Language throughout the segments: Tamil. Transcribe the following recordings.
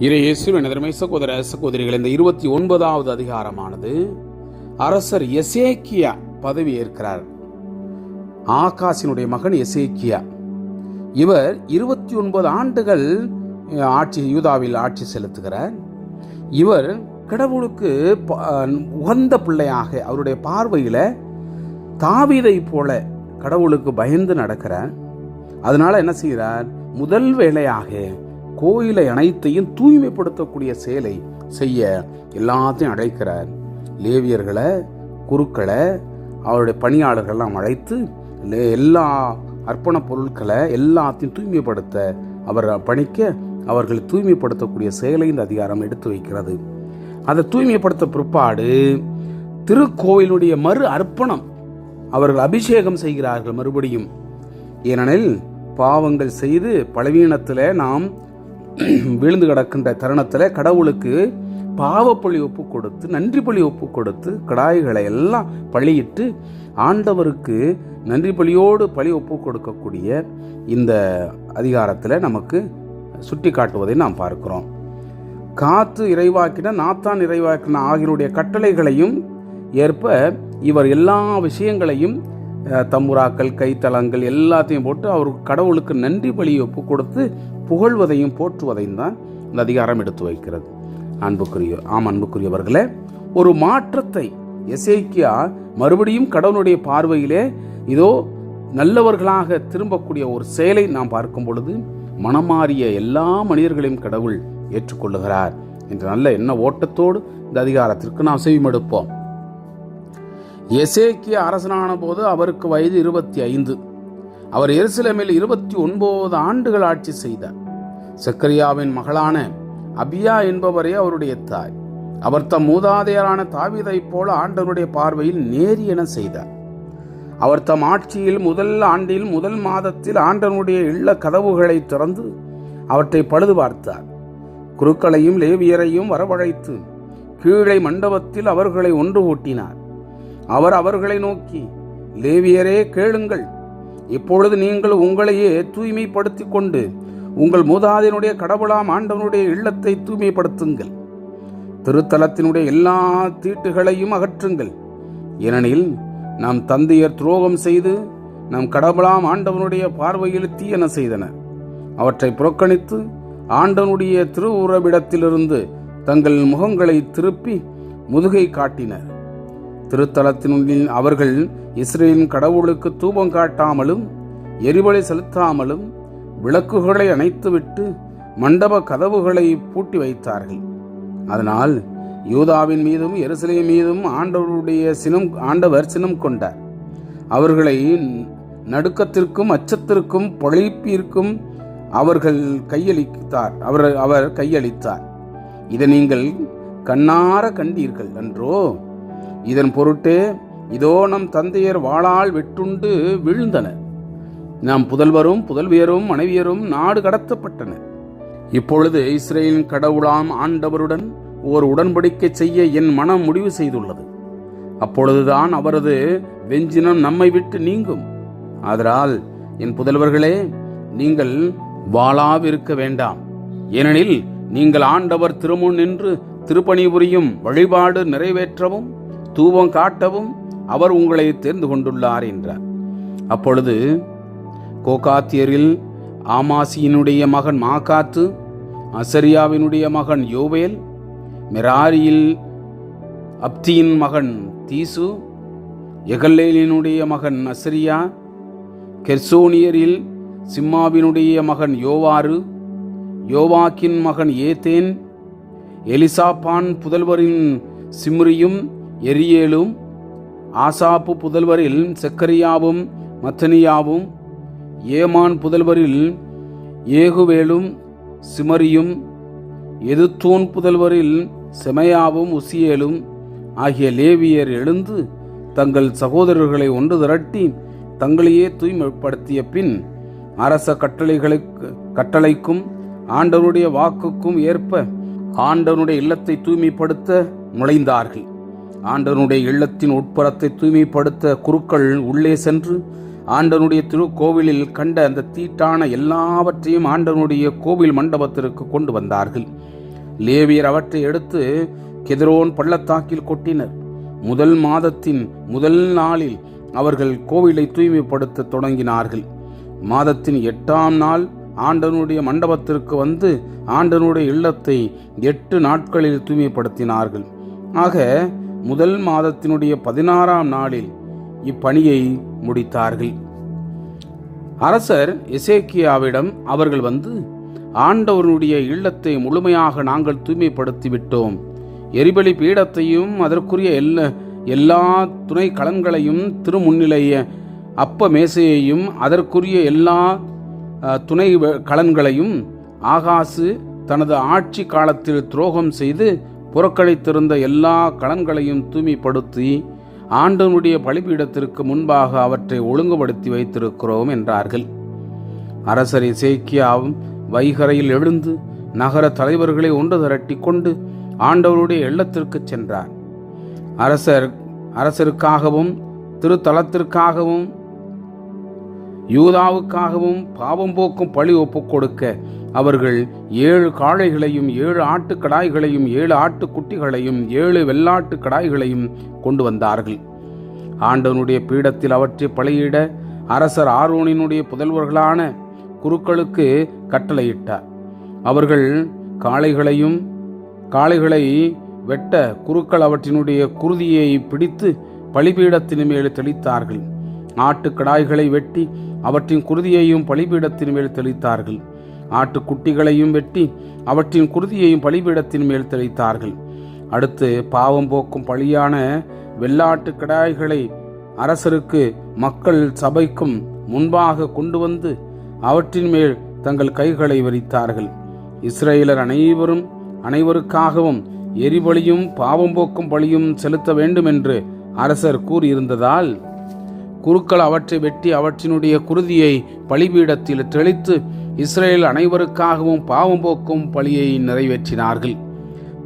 இயேசுவின் நன்மை சகோதர சகோதரிகள், இந்த 29வது அதிகாரமானது அரசர் எசேக்கியா பதவி ஏற்கிறார். ஆகாசினுடைய மகன் எசேக்கியா. இவர் 29 ஆண்டுகள் யூதாவில் ஆட்சி செலுத்துகிறார். இவர் கடவுளுக்கு உகந்த பிள்ளையாக, அவருடைய பார்வையில் தாவீதை போல கடவுளுக்கு பயந்து நடக்கிறார். அதனால என்ன செய்கிறார்? முதல் வேளையாக கோயிலை அனைத்தையும் தூய்மைப்படுத்தக்கூடிய செயலை செய்ய எல்லாத்தையும் அழைக்கிறார். லேவியர்களை, குருக்களை, அவருடைய பணியாளர்கள்லாம் அழைத்து எல்லா அர்ப்பண பொருட்களை எல்லாத்தையும் தூய்மைப்படுத்த அவர் பணிக்க, அவர்கள் தூய்மைப்படுத்தக்கூடிய செயலை இந்த அதிகாரம் எடுத்து வைக்கிறது. அதை தூய்மைப்படுத்த பிற்பாடு திருக்கோயிலுடைய மறு அர்ப்பணம் அவர்கள் அபிஷேகம் செய்கிறார்கள் மறுபடியும். ஏனெனில் பாவங்கள் செய்து பலவீனத்தில் நாம் விழுந்து கிடக்கின்ற தருணத்தில் கடவுளுக்கு பாவப்பழி ஒப்பு கொடுத்து, நன்றி பலி ஒப்பு கொடுத்து, கடாய்களை எல்லாம் பழியிட்டு ஆண்டவருக்கு நன்றி பலியோடு பலி ஒப்பு கொடுக்கக்கூடிய இந்த அதிகாரத்தில் நமக்கு சுட்டி காட்டுவதை நாம் பார்க்கிறோம். காத்து இறைவாக்கின, நாத்தான் இறைவாக்கின ஆகியோருடைய கட்டளைகளையும் ஏற்ப இவர் எல்லா விஷயங்களையும், தம்புராக்கள், கைத்தலங்கள் எல்லாத்தையும் போட்டு அவர் கடவுளுக்கு நன்றி பலியை ஒப்பு கொடுத்து புகழ்வதையும் போற்றுவதையும் தான் இந்த அதிகாரம் எடுத்து வைக்கிறது. அன்புக்குரியவர்களே, ஒரு மாற்றத்தை எசேக்கியா மறுபடியும் கடவுளுடைய பார்வையிலே இதோ நல்லவர்களாக திரும்பக்கூடிய ஒரு செயலை நாம் பார்க்கும் பொழுது மனமாறிய எல்லா மனிதர்களையும் கடவுள் ஏற்றுக்கொள்ளுகிறார் என்ற நல்ல எண்ண ஓட்டத்தோடு இந்த அதிகாரத்திற்கு நாம் செவிமடுப்போம். எசேக்கியா அரசனான போது அவருக்கு வயது 25. அவர் எருசலேமில் 29 ஆண்டுகள் ஆட்சி செய்தார். செக்கரியாவின் மகளான அபியா என்பவரே அவருடைய தாய். அவர் தம் மூதாதையரான தாவீதை போல ஆண்டவருடைய பார்வையில் நேரியென செய்தார். அவர் தம் ஆட்சியில் முதல் ஆண்டில் முதல் மாதத்தில் ஆண்டவருடைய இல்ல கதவுகளை திறந்து அவற்றை பழுது பார்த்தார். குருக்களையும் லேவியரையும் வரவழைத்து கீழே மண்டபத்தில் அவர்களை ஒன்று கூட்டினார். அவர் அவர்களை நோக்கி, லேவியரே கேளுங்கள், இப்பொழுது நீங்கள் உங்களையே தூய்மைப்படுத்திக் கொண்டு உங்கள் மூதாதையனுடைய கடவுளாம் ஆண்டவனுடைய இல்லத்தை தூய்மைப்படுத்துங்கள். திருத்தலத்தினுடைய எல்லா தீட்டுகளையும் அகற்றுங்கள். ஏனெனில் நம் தந்தையர் துரோகம் செய்து நம் கடவுளாம் ஆண்டவனுடைய பார்வையில் தீயன செய்தனர். அவற்றை புறக்கணித்து ஆண்டவனுடைய திருவுறவிடத்திலிருந்து தங்கள் முகங்களை திருப்பி முதுகை காட்டினர். திருத்தலத்தினுள் அவர்கள் இஸ்ரேலின் கடவுளுக்கு தூபம் காட்டாமலும் எரிபலி செலுத்தாமலும் விளக்குகளை அணைத்துவிட்டு மண்டப கதவுகளை பூட்டி வைத்தார்கள். அதனால் யூதாவின் மீதும் எருசலேம் மீதும் ஆண்டவர் சினம் கொண்டார். அவர்களை நடுக்கத்திற்கும் அச்சத்திற்கும் பொழைப்பிற்கும் அவர் கையளித்தார். இதை நீங்கள் கண்ணார கண்டீர்கள் அன்றோ? இதன் பொருட்டே இதோ நம் தந்தையர் வாளால் வெட்டுண்டு வீழ்ந்தனர். நாம் புதல்வரும் புதல்வியரும் மனைவியரும் நாடு கடத்தப்பட்டனர். இப்பொழுது இஸ்ரேலின் கடவுளாம் ஆண்டவருடன் ஒரு உடன்படிக்கை செய்ய என் மனம் முடிவு செய்துள்ளது. அப்பொழுதுதான் அவரது வெஞ்சினம் நம்மை விட்டு நீங்கும். ஆதலால் என் புதல்வர்களே, நீங்கள் வாளாவிருக்க வேண்டாம். ஏனெனில் நீங்கள் ஆண்டவர் திருமுன் நின்று திருப்பணி புரியும் வழிபாடு நிறைவேற்றவும் தூபம் காட்டவும் அவர் உங்களை தேர்ந்து கொண்டுள்ளார் என்றார். அப்பொழுது கோகாத்தியரில் ஆமாசியினுடைய மகன் மாகாத்து, அசரியாவினுடைய மகன் யோவேல், மெராரியில் அப்தியின் மகன் தீசு, எகல்லேலினுடைய மகன் அசரியா, கெர்சோனியரில் சிம்மாவினுடைய மகன் யோவாறு, யோவாக்கின் மகன் ஏதேன், எலிசாபான் புதல்வரின் சிம்ரியும் எரியேலும், ஆசாப்பு புதல்வரில் செக்கரியாவும் மத்தனியாவும், ஏமான் புதல்வரில் ஏகுவேலும் சிமரியும், எதுத்தூன் புதல்வரில் செமையாவும் உசியேலும் ஆகிய லேவியர் எழுந்து தங்கள் சகோதரர்களை ஒன்று திரட்டி தங்களையே தூய்மைப்படுத்திய பின் அரச கட்டளைக்கும் ஆண்டவனுடைய வாக்குக்கும் ஏற்ப ஆண்டவனுடைய இல்லத்தை தூய்மைப்படுத்த நுழைந்தார்கள். ஆண்டவனுடைய இல்லத்தின் உட்புறத்தை தூய்மைப்படுத்த குருக்கள் உள்ளே சென்று ஆண்டவனுடைய திருக்கோவிலில் கண்ட அந்த தீட்டான எல்லாவற்றையும் ஆண்டவனுடைய கோவில் மண்டபத்திற்கு கொண்டு வந்தார்கள். லேவியர் அவற்றை எடுத்து கெதரோன் பள்ளத்தாக்கில் கொட்டினர். முதல் மாதத்தின் முதல் நாளில் அவர்கள் கோவிலை தூய்மைப்படுத்த தொடங்கினார்கள். மாதத்தின் 8ஆம் நாள் ஆண்டவனுடைய மண்டபத்திற்கு வந்து ஆண்டவனுடைய இல்லத்தை 8 நாட்களில் தூய்மைப்படுத்தினார்கள். ஆக முதல் மாதத்தினுடைய 16ஆம் நாளில் இப்பணியை முடித்தார்கள். அரசர் எசேக்கியாவிடம் அவர்கள் வந்து, ஆண்டவனுடைய இல்லத்தை முழுமையாக நாங்கள் தூய்மைப்படுத்தி விட்டோம். எரிபலி பீடத்தையும் அதற்குரிய எல்லா துணை கலன்களையும், திருமுன்னிலைய அப்ப மேசையையும் அதற்குரிய எல்லா துணை கலன்களையும் ஆகாசு தனது ஆட்சி காலத்தில் துரோகம் செய்து புறக்கணித்திருந்த எல்லா கலன்களையும் தூய்மைப்படுத்தி ஆண்டவனுடைய பலிபீடத்திற்கு முன்பாக அவற்றை ஒழுங்குபடுத்தி வைத்திருக்கிறோம் என்றார்கள். அரசர் எசேக்கியாவும் வைகரையில் எழுந்து நகர தலைவர்களை ஒன்று திரட்டி கொண்டு ஆண்டவருடைய இல்லத்திற்கு சென்றார். அரசருக்காகவும் திருத்தலத்திற்காகவும் யூதாவுக்காகவும் பாவம் போக்கும் பழி ஒப்புக் கொடுக்க அவர்கள் 7 காளைகளையும் 7 ஆட்டுக்கடாய்களையும் 7 ஆட்டுக்குட்டிகளையும் 7 வெள்ளாட்டு கடாய்களையும் கொண்டு வந்தார்கள். ஆண்டவனுடைய பீடத்தில் அவற்றை பலியிட அரசர் ஆரோனினுடைய புதல்வர்களான குருக்களுக்கு கட்டளையிட்டார். அவர்கள் காளைகளை வெட்ட குருக்கள் அவற்றினுடைய குருதியை பிடித்து பலிபீடத்தின் மேல் தெளித்தார்கள். ஆட்டுக்கடாய்களை வெட்டி அவற்றின் குருதியையும் பலிபீடத்தின் மேல் தெளித்தார்கள். ஆட்டுக்குட்டிகளையும் வெட்டி அவற்றின் குருதியையும் பலிபீடத்தின் மேல் தெளித்தார்கள். அடுத்து பாவம் போக்கும் பலியான வெள்ளாட்டு கடாய்களை அரசருக்கு மக்கள் சபைக்கும் முன்பாக கொண்டு வந்து அவற்றின் மேல் தங்கள் கைகளை விரித்தார்கள். இஸ்ரவேலர் அனைவருக்காகவும் எரிபலியும் பாவம் போக்கும் பலியும் செலுத்த வேண்டும் என்று அரசர் கூறியிருந்ததால் குருக்கள் அவற்றை வெட்டி அவற்றினுடைய குருதியை பலிபீடத்தில் தெளித்து இஸ்ரவேல் அனைவருக்காகவும் பாவம் போக்கும் பலியை நிறைவேற்றினார்கள்.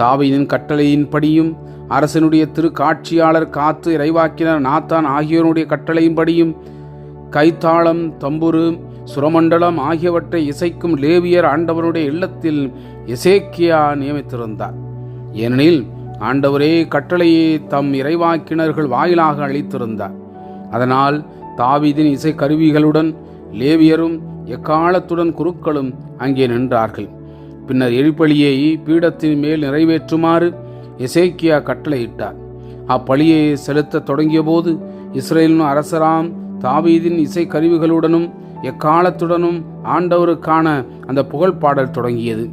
தாவீதின் கட்டளையின்படியும் அரசனுடைய திருக்காட்சியாளர் காத்து இறைவாக்கினர் நாத்தான் ஆகியோருடைய கட்டளையின்படியும் கைத்தாளம், தம்புரு, சுரமண்டலம் ஆகியவற்றை இசைக்கும் லேவியர் ஆண்டவருடைய இல்லத்தில் எசேக்கியா நியமித்திருந்தார். ஏனெனில் ஆண்டவரே கட்டளையை தம் இறைவாக்கினர்கள் வாயிலாக அளித்திருந்தார். அதனால் தாவீதின் இசை கருவிகளுடன் லேவியரும் எக்காலத்துடன் குருக்களும் அங்கே நின்றார்கள். பின்னர் எரிபலியை பீடத்தின் மேல் நிறைவேற்றுமாறு எசேக்கியா கட்டளையிட்டார். அப்பலியை செலுத்த தொடங்கிய போது இஸ்ரவேலின் அரசராம் தாவீதின் இசை கருவிகளுடனும் எக்காலத்துடனும் ஆண்டவருக்கான அந்த புகழ் பாடல் தொடங்கியது.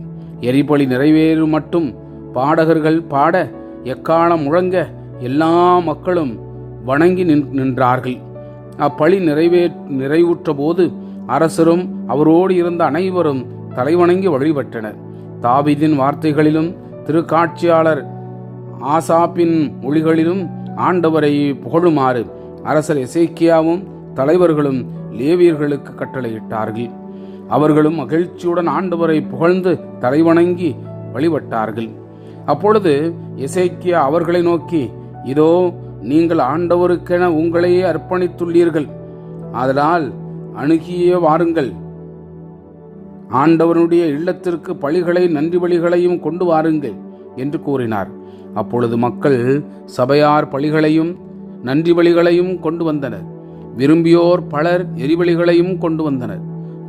எரிபலி நிறைவேறும் மட்டும் பாடகர்கள் பாட, எக்காலம் முழங்க எல்லா மக்களும் வணங்கி நின்றார்கள். அப்பலி நிறைவுற்ற போது அரசரும் அவரோடு இருந்த அனைவரும் தலைவணங்கி வழிபட்டனர். தாவீதின் வார்த்தைகளிலும் திருக்காட்சியாளர் ஆசாப்பின் மொழிகளிலும் ஆண்டவரை புகழுமாறு அரசர் எசேக்கியாவும் தலைவர்களும் லேவியர்களுக்கு கட்டளையிட்டார்கள். அவர்களும் மகிழ்ச்சியுடன் ஆண்டவரை புகழ்ந்து தலைவணங்கி வழிபட்டார்கள். அப்பொழுது எசேக்கியா அவர்களை நோக்கி, இதோ நீங்கள் ஆண்டவருக்கென உங்களையே அர்ப்பணித்துள்ளீர்கள். அதனால் அணுகியே வாருங்கள். ஆண்டவனுடைய இல்லத்திற்கு பலிகளை நன்றி பலிகளையும் கொண்டு வாருங்கள் என்று கூறினார். அப்பொழுது மக்கள் சபையார் பலிகளையும் நன்றி பலிகளையும் கொண்டு வந்தனர். விரும்பியோர் பலர் எரிபலிகளையும் கொண்டு வந்தனர்.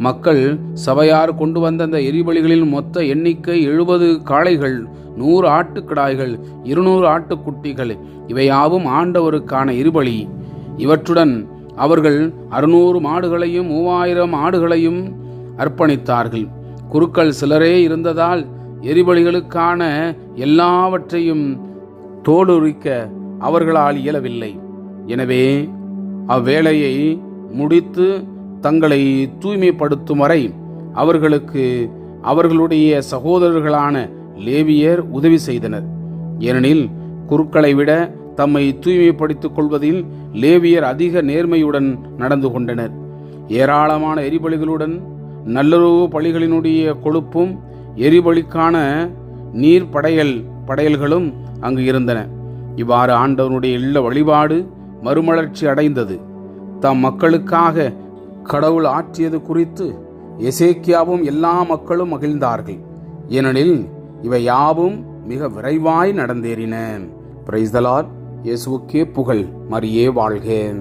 மக்கள் சபையார் கொண்டு வந்த அந்த எரிபலிகளின் மொத்த எண்ணிக்கை 70 காளைகள், 100 ஆட்டுக்கடாய்கள், 200 ஆட்டுக்குட்டிகள், இவையாவும் ஆண்டவருக்கான எரிபலி. இவற்றுடன் அவர்கள் 600 மாடுகளையும் 3000 ஆடுகளையும் அர்ப்பணித்தார்கள். குருக்கள் சிலரே இருந்ததால் எரிபலிகளுக்கான எல்லாவற்றையும் தோலுரிக்க அவர்களால் இயலவில்லை. எனவே அவ்வேளையை முடித்து தங்களை தூய்மைப்படுத்தும் வரை அவர்களுக்கு அவர்களுடைய சகோதரர்களான லேவியர் உதவி செய்தனர். ஏனெனில் குருக்களை விட தம்மை தூய்மைப்படுத்திக் கொள்வதில் லேவியர் அதிக நேர்மையுடன் நடந்து கொண்டனர். ஏராளமான எரிபலிகளுடன் நல்லுறவு பலிகளினுடைய கொழுப்பும் எரிபலிக்கான நீர் படையல்களும் அங்கு இருந்தன. இவ்வாறு ஆண்டவனுடைய இல்ல வழிபாடு மறுமலர்ச்சி அடைந்தது. தம் மக்களுக்காக கடவுள் ஆற்றியது குறித்து எசேக்கியாவும் எல்லா மக்களும் மகிழ்ந்தார்கள். ஏனெனில் இவை யாவும் மிக விரைவாய் நடந்தேறின. Praise the Lord. இயேசுவுக்கே புகழ். மரியே வாழ்க.